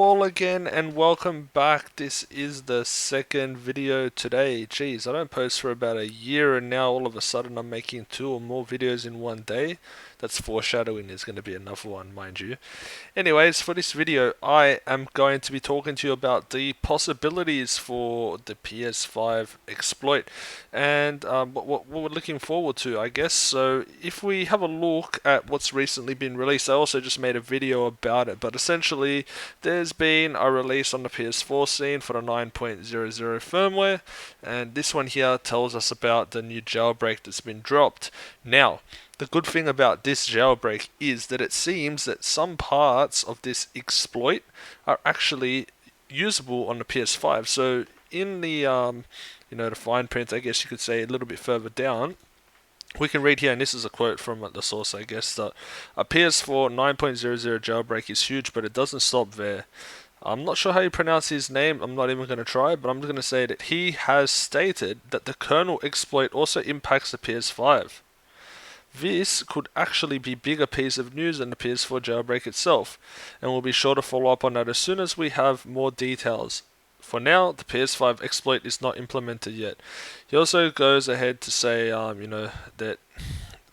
all again and welcome back. This is the second video today. Jeez, I don't post for about a year and now all of a sudden I'm making 2 or more videos in one day. That's foreshadowing, there's going to be another one, mind you. Anyways, for this video I am going to be talking to you about the possibilities for the PS5 exploit and what we're looking forward to, I guess. So if we have a look at what's recently been released, I also just made a video about it, but essentially there's been a release on the PS4 scene for the 9.00 firmware, and this one here tells us about the new jailbreak that's been dropped. Now, the good thing about this jailbreak is that it seems that some parts of this exploit are actually usable on the PS5. So in the the fine print, I guess you could say a little bit further down, we can read here, and this is a quote from the source, I guess, that a PS4 9.00 jailbreak is huge, but it doesn't stop there. I'm not sure how you pronounce his name, I'm not even going to try, but I'm just going to say that he has stated that the kernel exploit also impacts the PS5. This could actually be a bigger piece of news than the PS4 jailbreak itself, and we'll be sure to follow up on that as soon as we have more details. For now, the PS5 exploit is not implemented yet. He also goes ahead to say, that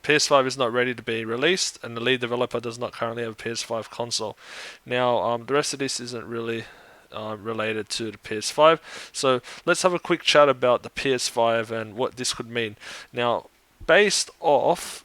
PS5 is not ready to be released, and the lead developer does not currently have a PS5 console. Now, the rest of this isn't really related to the PS5, so let's have a quick chat about the PS5 and what this could mean. Now, based off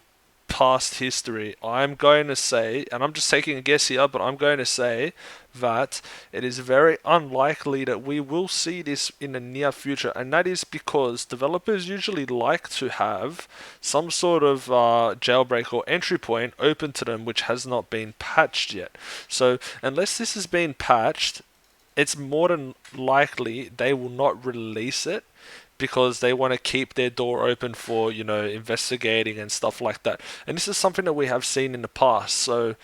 past history, I'm going to say, and I'm just taking a guess here, but I'm going to say that it is very unlikely that we will see this in the near future, and that is because developers usually like to have some sort of jailbreak or entry point open to them which has not been patched yet. So unless this has been patched, it's more than likely they will not release it, because they want to keep their door open for, investigating and stuff like that. And this is something that we have seen in the past. So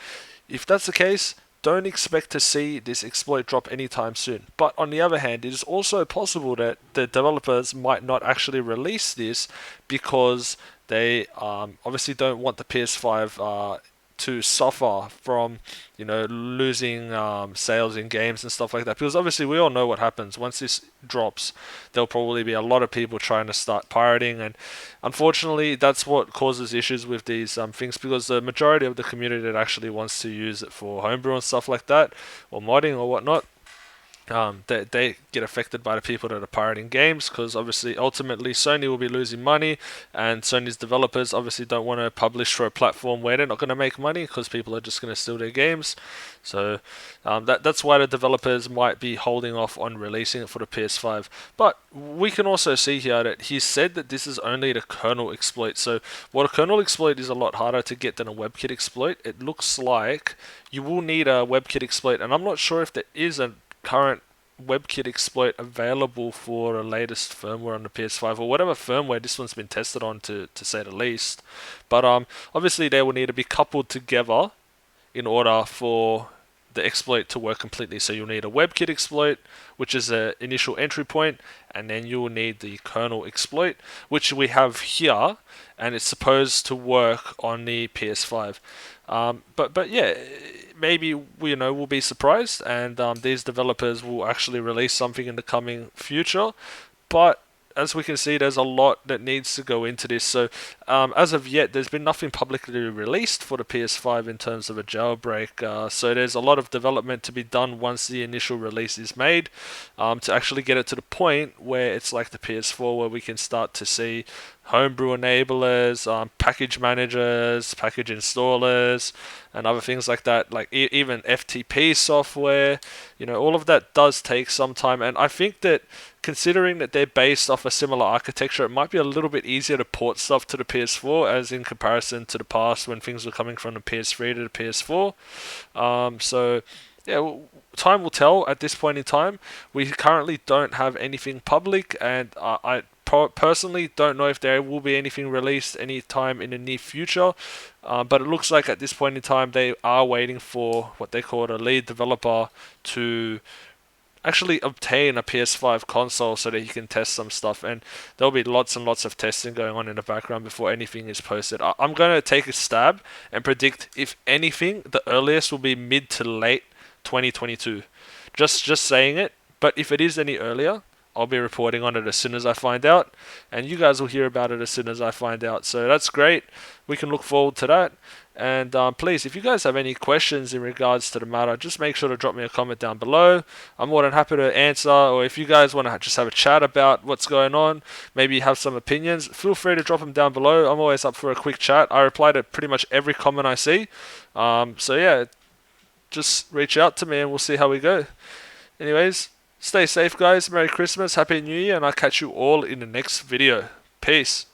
if that's the case, don't expect to see this exploit drop anytime soon. But on the other hand, it is also possible that the developers might not actually release this because they obviously don't want the PS5 to suffer from losing sales in games and stuff like that, because obviously we all know what happens once this drops. There'll probably be a lot of people trying to start pirating, and unfortunately that's what causes issues with these things, because the majority of the community that actually wants to use it for homebrew and stuff like that, or modding or whatnot, they get affected by the people that are pirating games, because obviously ultimately Sony will be losing money, and Sony's developers obviously don't want to publish for a platform where they're not going to make money because people are just going to steal their games. So that's why the developers might be holding off on releasing it for the PS5. But we can also see here that he said that this is only the kernel exploit. So while a kernel exploit is a lot harder to get than a WebKit exploit, it looks like you will need a WebKit exploit, and I'm not sure if there is a current WebKit exploit available for the latest firmware on the PS5, or whatever firmware this one's been tested on, to say the least. But obviously they will need to be coupled together in order for the exploit to work completely. So you'll need a WebKit exploit, which is an initial entry point, and then you will need the kernel exploit, which we have here, and it's supposed to work on the PS5. But yeah, maybe we'll be surprised, and these developers will actually release something in the coming future. But as we can see, there's a lot that needs to go into this. So as of yet, there's been nothing publicly released for the PS5 in terms of a jailbreak. So there's a lot of development to be done once the initial release is made, to actually get it to the point where it's like the PS4, where we can start to see homebrew enablers, package managers, package installers, and other things like that, like even FTP software. All of that does take some time, and I think that considering that they're based off a similar architecture, it might be a little bit easier to port stuff to the PS4 as in comparison to the past when things were coming from the PS3 to the PS4. So yeah, time will tell at this point in time. We currently don't have anything public, and I personally don't know if there will be anything released anytime in the near future, but it looks like at this point in time they are waiting for what they call a lead developer to actually obtain a PS5 console so that he can test some stuff, and there'll be lots and lots of testing going on in the background before anything is posted. I'm going to take a stab and predict, if anything, the earliest will be mid to late 2022. Just saying it. But if it is any earlier, I'll be reporting on it as soon as I find out, and you guys will hear about it as soon as I find out. So that's great. We can look forward to that. And please, if you guys have any questions in regards to the matter, just make sure to drop me a comment down below. I'm more than happy to answer. Or if you guys want to just have a chat about what's going on, maybe you have some opinions, feel free to drop them down below. I'm always up for a quick chat. I reply to pretty much every comment I see. So yeah, just reach out to me and we'll see how we go. Anyways, stay safe, guys. Merry Christmas, Happy New Year, and I'll catch you all in the next video. Peace.